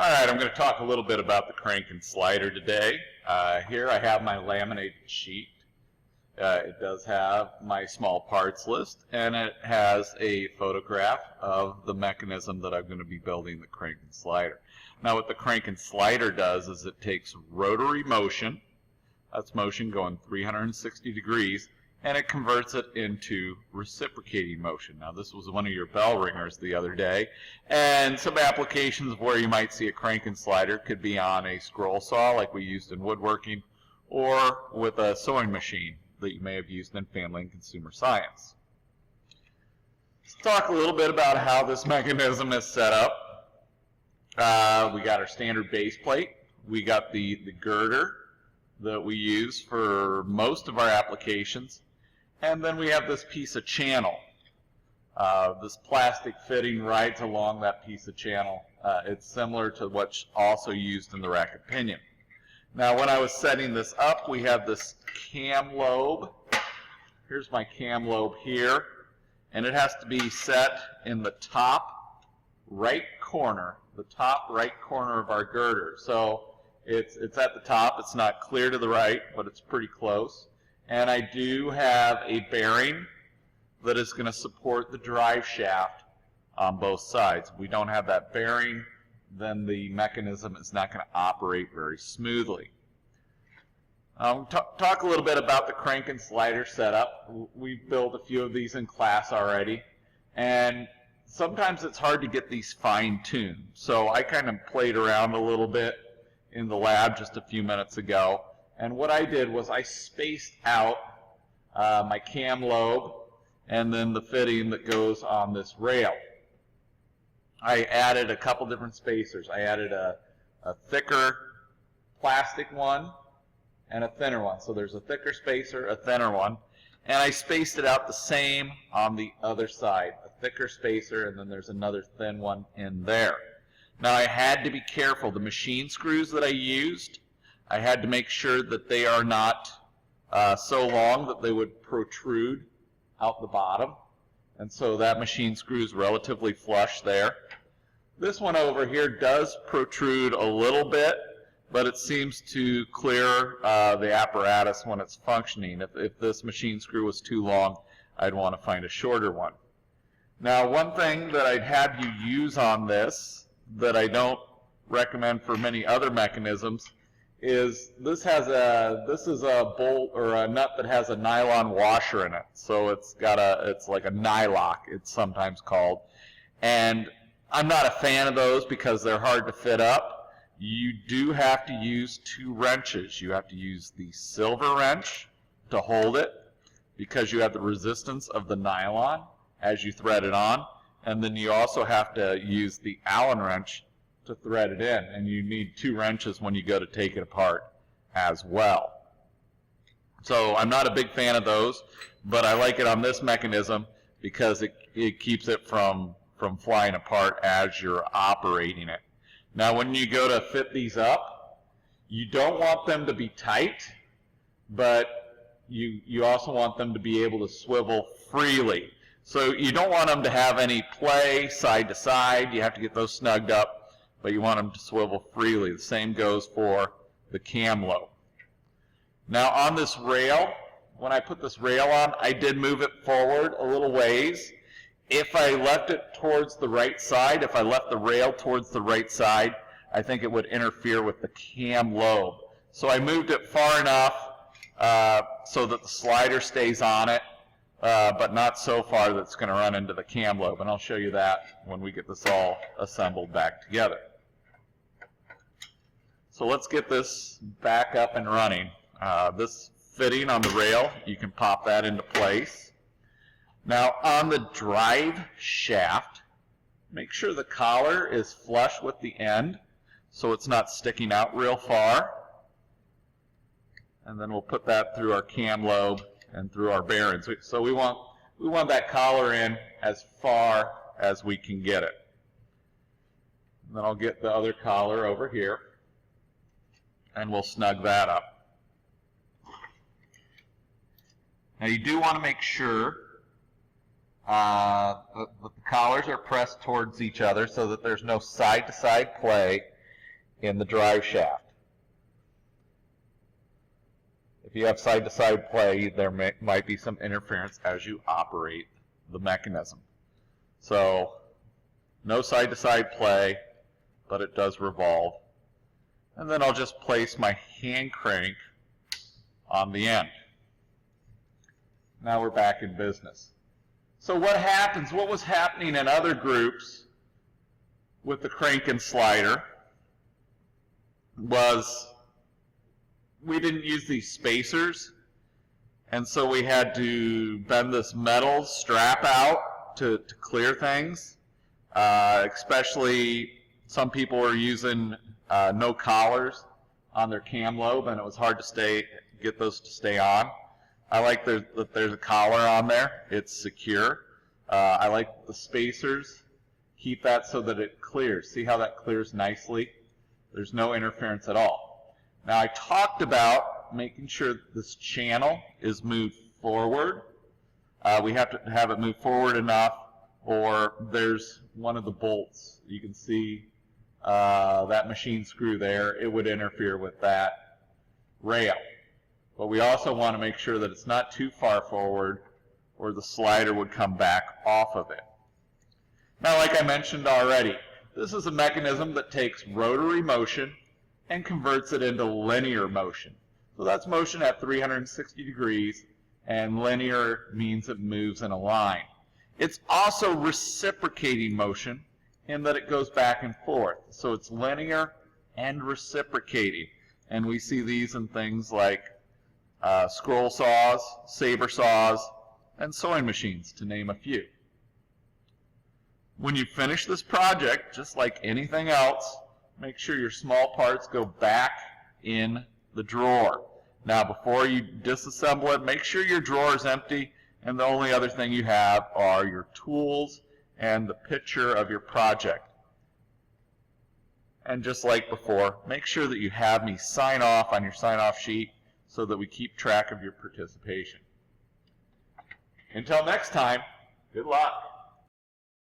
All right, I'm going to talk a little bit about the crank and slider today. Here I have my laminated sheet. It does have my small parts list, and it has a photograph of the mechanism that I'm going to be building the crank and slider. Now what the crank and slider does is it takes rotary motion, that's motion going 360 degrees, and it converts it into reciprocating motion. Now this was one of your bell ringers the other day, and some applications where you might see a crank and slider could be on a scroll saw like we used in woodworking, or with a sewing machine that you may have used in family and consumer science. Let's talk a little bit about how this mechanism is set up. We got our standard base plate, we got the girder that we use for most of our applications, and then we have this piece of channel. This plastic fitting rides along that piece of channel. It's similar to what's also used in the racket pinion. Now when I was setting this up, we have this cam lobe. Here's my cam lobe here, and it has to be set in the top right corner of our girder. So it's at the top, it's not clear to the right, but it's pretty close. And I do have a bearing that is going to support the drive shaft on both sides. If we don't have that bearing, then the mechanism is not going to operate very smoothly. Talk a little bit about the crank and slider setup. We've built a few of these in class already, and sometimes it's hard to get these fine-tuned. So I kind of played around a little bit in the lab just a few minutes ago, and what I did was I spaced out my cam lobe and then the fitting that goes on this rail. I added a couple different spacers. I added a thicker plastic one and a thinner one. So there's a thicker spacer, a thinner one, and I spaced it out the same on the other side. A thicker spacer, and then there's another thin one in there. Now I had to be careful. The machine screws that I used, I had to make sure that they are not so long that they would protrude out the bottom. And so that machine screw is relatively flush there. This one over here does protrude a little bit, but it seems to clear the apparatus when it's functioning. If this machine screw was too long, I'd want to find a shorter one. Now one thing that I'd have you use on this that I don't recommend for many other mechanisms is this is a bolt or a nut that has a nylon washer in it. So it's like a nylock, it's sometimes called. And I'm not a fan of those because they're hard to fit up. You do have to use two wrenches. You have to use the silver wrench to hold it because you have the resistance of the nylon as you thread it on. And then you also have to use the Allen wrench to thread it in. And you need two wrenches when you go to take it apart as well. So I'm not a big fan of those, but I like it on this mechanism because it keeps it from flying apart as you're operating it. Now when you go to fit these up, you don't want them to be tight, but you also want them to be able to swivel freely. So you don't want them to have any play side to side. You have to get those snugged up, but you want them to swivel freely. The same goes for the cam lobe. Now on this rail, when I put this rail on, I did move it forward a little ways. If I left it towards the right side, if I left the rail towards the right side, I think it would interfere with the cam lobe. So I moved it far enough so that the slider stays on it, but not so far that it's going to run into the cam lobe. And I'll show you that when we get this all assembled back together. So let's get this back up and running. This fitting on the rail, you can pop that into place. Now on the drive shaft, make sure the collar is flush with the end so it's not sticking out real far. And then we'll put that through our cam lobe and through our bearings. So we want that collar in as far as we can get it. And then I'll get the other collar over here and we'll snug that up. Now you do want to make sure the collars are pressed towards each other so that there's no side-to-side play, in the drive shaft. If you have side-to-side play, there might be some interference as you operate the mechanism. So, no side-to-side play, but it does revolve. And then I'll just place my hand crank on the end. Now we're back in business. So what happens, what was happening in other groups with the crank and slider was we didn't use these spacers, and so we had to bend this metal strap out to clear things. Especially some people were using no collars on their cam lobe, and it was hard to get those to stay on. I like that there's a collar on there. It's secure. I like the spacers. Keep that so that it clears. See how that clears nicely? There's no interference at all. Now I talked about making sure that this channel is moved forward. We have to have it move forward enough, or there's one of the bolts. You can see that machine screw there. It would interfere with that rail. But we also want to make sure that it's not too far forward or the slider would come back off of it. Now, like I mentioned already, this is a mechanism that takes rotary motion and converts it into linear motion. So that's motion at 360 degrees, and linear means it moves in a line. It's also reciprocating motion in that it goes back and forth. So it's linear and reciprocating. And we see these in things like scroll saws, saber saws, and sewing machines, to name a few. When you finish this project, just like anything else, make sure your small parts go back in the drawer. Now, before you disassemble it, make sure your drawer is empty, and the only other thing you have are your tools and the picture of your project. And just like before, make sure that you have me sign off on your sign-off sheet so that we keep track of your participation. Until next time, good luck.